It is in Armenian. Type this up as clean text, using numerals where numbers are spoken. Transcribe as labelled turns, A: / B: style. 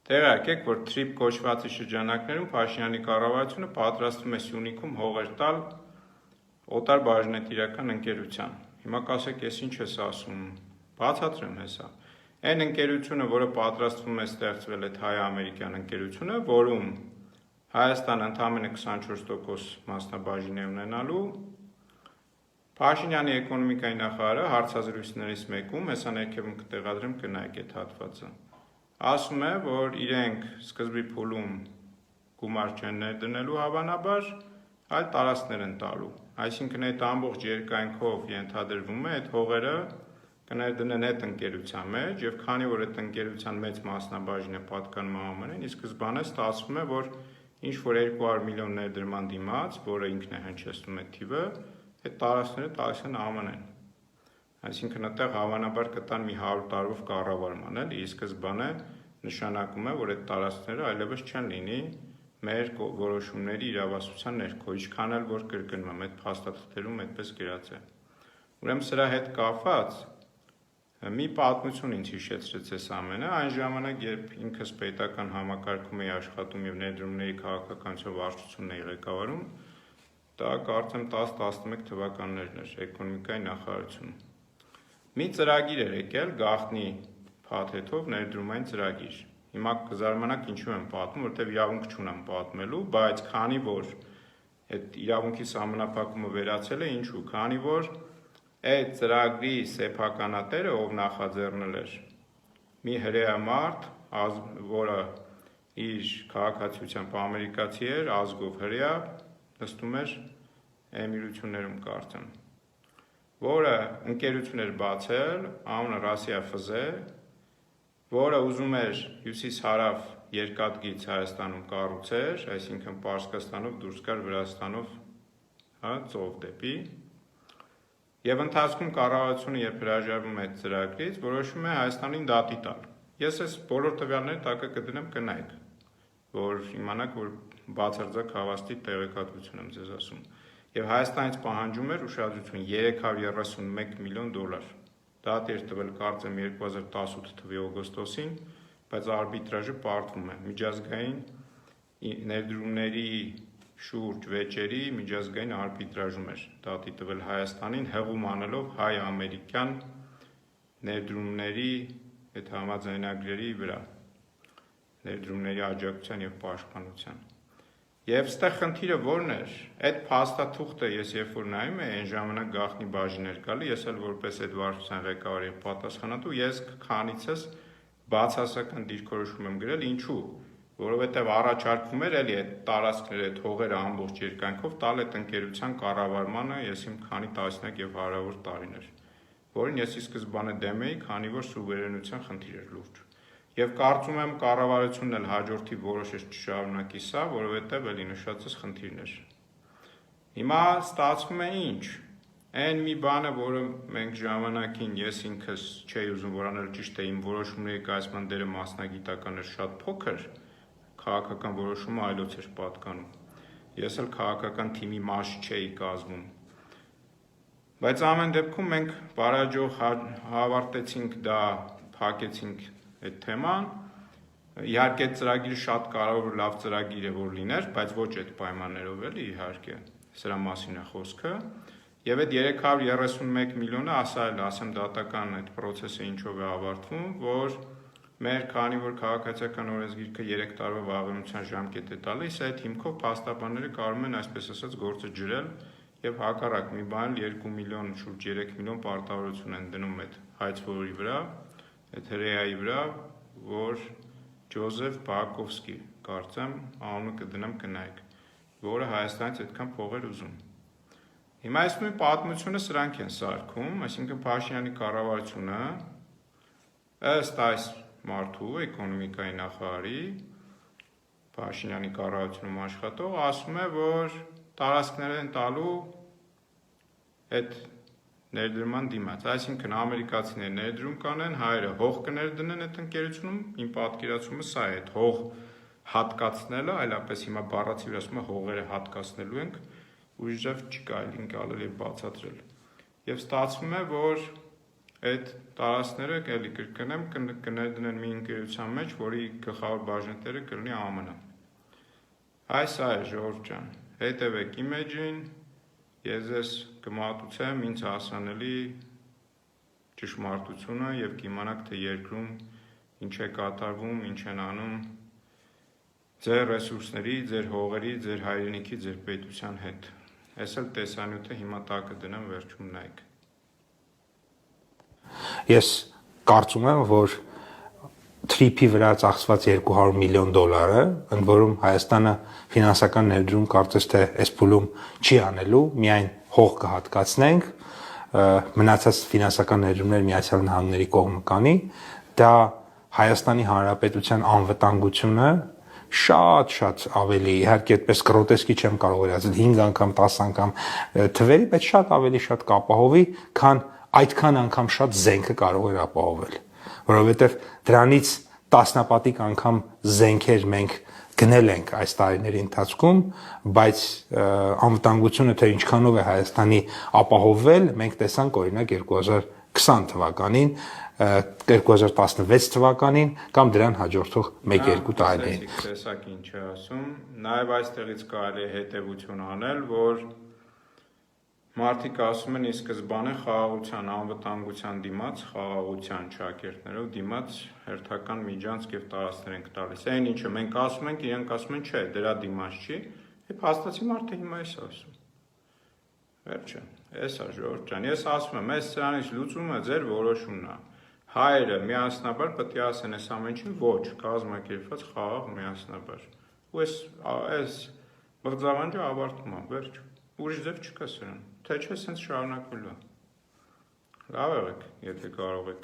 A: Տեղյակ եք, որ TRIP կոչվածի շրջանակներում Փաշինյանի կառավարությունը պատրաստվում է Սյունիքում հողեր տալ օտար բաժնետիրական ընկերության։ Հիմա կասեք, ես ինչ ես ասում, բացատրեմ հեսա։ Այն ընկերությունը, որը պատրաստվում է ստեղծվել այդ հայ-ամերիկյան ընկերությունը, որում Հայաստանը ընդամենը 24% մասնաբաժին է ունենալու, Փաշինյանի էկոնոմիկայի նախարարը հարցազրույցներից մեկում, հեսա ներքևում կտեղադրեմ, կնայեք այդ հատվածը, ասում է, որ իրենք սկզբի փուլում գումար չեն ներդնելու հավանաբար, այլ տարածքներ են տալու։ Այսինքն այդ ամբողջ երկայնքով ենթադրվում է այդ հողերը կներդնեն այդ ընկերության մեջ, եւ քանի որ այդ ընկերության մեծ մասնաբաժինը պատկանում է ԱՄՆ-ին, ի սկզբանե ստացվում է, որ ինչ որ 200 միլիոն ներդրման դիմաց, որը ինքն է հնչեցնում այդ թիվը, այդ տարածքները տալիս են ԱՄՆ-ին։ Այսինքն այդտեղ հավանաբար կտան մի 100 տարով կառավարման, էլի, ի սկզբանե նշանակում է, որ այդ տարածքները այլևս չեն լինի մեր որոշումների իրավասության ներքո, ինչքան էլ որ կրկնում այդ փաստաթղթերում այդպես գրած է։ Ուրեմն սրա հետ կապված մի պատմություն ինձ հիշեցրեց այս ամենը, այն ժամանակ, երբ ինքս պետական համակարգում էի աշխատում եւ ներդրումների քաղաքականության վարչությունն էի ղեկավարում, դա կարծեմ 10-11 թվականներն էր էկոնոմիկայի նախարարություն։ Մի ծրագիր էր եկել գաղտնի փաթեթով ներդրումային ծրագիր։ Հիմա կզարմանաք ինչու եմ պատմում, որտեղ իրավունք չունեմ պատմելու, բայց քանի որ այդ իրավունքի սահմանափակումը վերացել է, ինչու, քանի որ այդ ծրագրի սեփականատերը, ով նախաձեռնել էր, մի հրեա մարդ, որը իր քաղաքացիությամբ ամերիկացի էր, ազգով հրեա, նստում էր Էմիրություններում կարծեմ, որը ընկերություն էր բացել, անունը Ռասիա Ֆզե, որը ուզում էր հյուսիս-հարավ երկաթգիծ Հայաստանում կառուցեր, այսինքն Պարսկաստանով դուրս գար Վրաստանով, ծով դեպի, եւ ընթացքում կառավարությունը երբ հրաժարվում է այդ ծրագրից, որոշում է Հայաստանին դատի տալ։ Ես այս բոլոր տվյալները տակը կդնեմ կնայեք, որ իմանաք, որ բացարձակ հավաստի տեղեկատվություն եմ ձեզ ասում։ Եվ Հայաստանից պահանջում էր ուշադրություն 331 միլիոն դոլար։ Դատի էր տվել կարծեմ 2018 թվականի օգոստոսին, բայց արբիտրաժը պարտվում է։ Միջազգային ներդրումների շուրջ վեճերի միջազգային արբիտրաժում էր դատի տվել Հայաստանին, հեղում անելով հայ-ամերիկյան ներդրումների այդ համաձայնագրերի վրա, ներդրումների աջակցության եւ պաշտպանության։ Եվ ստեղ խնդիրը ո՞րն էր։ Այդ փաստաթուղթը ես երբ որ նայում եմ, այն ժամանակ գաղտնի բաժին էր գալի, ես էլ որպես այդ վարչության ղեկավար եւ պատասխանատու, ես քանիցս բացասական դիրքորոշում եմ գրել, ինչու, որովհետեւ առաջարկվում էր էլի այդ տարածքները, այդ հողերը ամբողջ երկայնքով տալ այդ ընկերության կառավարմանը, ես իմ քանի տասնյակ եւ հարյուր տարիներ, որին ես ի սկզբանե դեմ էի, քանի որ սուվերենության խնդիր էր լուրջ։ Եվ կարծում եմ կառավարությունն էլ հաջորդի որոշեց չշարունակի սա, որովհետև էլի նշածս խնդիրներ։ Հիմա ստացվում է ինչ։ Այն մի բանը, որը մենք ժամանակին ես ինքս չէի ուզում որ անել ճիշտ է, իմ որոշումների կայացման դերը մասնագիտական էր շատ փոքր, քաղաքական որոշումը այլոց էր պատկանում։ Ես էլ քաղաքական թիմի մաս չէի կազմում։ Բայց ամեն դեպքում մենք բարաջող հավարտեցինք դա, փակեցինք այդ թեման, իհարկե ծրագիրը շատ կարևոր լավ ծրագիր է որ լիներ, բայց ոչ այդ պայմաններով էլի իհարկե, սրա մասին է խոսքը, եւ այդ 331 միլիոնը ասեմ դատական այդ process-ը ինչով է ավարտվում, որ մեր քանի որ քաղաքացիական օրենսգիրքը 3 տարվա վաղեմության ժամկետ է տալիս, այդ հիմքով փաստաբանները կարող են այսպես ասած գործը ջրել եւ հակառակ մի բան 2 միլիոն շուրջ 3 միլիոն պարտավորություն են դնում այդ հայցվորի վրա, այդ հրեայի վրա, որ Ջոզեֆ Բակովսկի, կարծեմ, անունը կդնեմ կնայեք, որը Հայաստանից այդքան փող էր ուզում։ Հիմա այս նույն պատմությունը սրանք են սարքում, այսինքն Փաշինյանի կառավարությունը ըստ այս մարդու էկոնոմիկայի նախարարի Փաշինյանի կառավարությունում աշխատող ասում է, որ տարածքներ են տալու այդ ներդրման դիմաց, այսինքն ամերիկացիները ներդրում կանեն, հայերը հող կներդնեն այդ ընկերությունում, իմ պատկերացումը սա է, այդ հող հատկացնելը, այլապես հիմա բառացի վրա ասում է հողերը հատկացնելու ենք, ուժով չի կարելի ընկալել եւ բացատրել։ Եվ ստացվում է, որ Այդ տարածքները էլի կրկնեմ կներդնեն մի ընկերության մեջ, որի գլխավոր բաժնետերը կլինի ԱՄՆ-ը։ Այս է ժողովուրդ ջան, հետևեք իմեջին, ես ձեզ կմատուցեմ ինձ հասանելի ճշմարտությունը եւ կիմանաք թե երկրում ինչ է կատարվում, ինչ են անում ձեր ռեսուրսների, ձեր հողերի, ձեր հայրենիքի, ձեր պետության հետ։ Ես էլ տեսանյութը հիմա տակը դնեմ, վերջում նայեք։
B: Ես կարծում եմ, որ թրիփի վրա ծախսված $200 միլիոն, ընդ որում Հայաստանը ֆինանսական ներդրում կարծես թե այս փուլում չի անելու, միայն հող կհատկացնենք, մնացած ֆինանսական ներդրումներ Միացյալ Նահանգների կողմը կանի, դա Հայաստանի Հանրապետության անվտանգությունը շատ ավելի, իհարկե այդպես գրոտեսկի չեմ կարող վերածել 5 անգամ, 10 անգամ թվերի, բայց շատ ավելի շատ կապահովի, քան այդքան անգամ շատ զենքը կարող էր ապահովել, որովհետև դրանից տասնապատիկ անգամ զենքեր մենք գնել ենք այս տարիների ընթացքում, բայց անվտանգությունը թե ինչքանով է Հայաստանի ապահովվել, մենք տեսանք օրինակ 2020 թվականին, 2016 թվականին կամ դրան հաջորդող 1-2 տարիներին։
A: Տեսակ ինչ է ասում, նաև այստեղից կարելի է հետևություն անել, որ մարդիկ ասում են ի սկզբանե խաղաղության, անվտանգության դիմաց, խաղաղության ճակերտներով դիմաց հերթական միջանցք եւ տարածքներ ենք տալիս։ Այն ինչը մենք ասում ենք, իրենք ասում են, չէ, դրա դիմաց չի, եւ հաստատի մարդը հիմա էս ասում։ Վերջը, էս է ժողովուրդ ջան, ես ասում եմ, այս սրանից լուծումը ձեր որոշումն է։ Հայերը միասնաբար պետք է ասեն այս ամեն ինչին ոչ, կազմակերպված խաղաղ միասնաբար։ Ու այս բղձավանջը ավարտվում է, վերջ։ Ուրիշ ձև չկա սրան, թե չէ սենց շարունակվելու է։ Լավ եղեք, եթե կարող եք։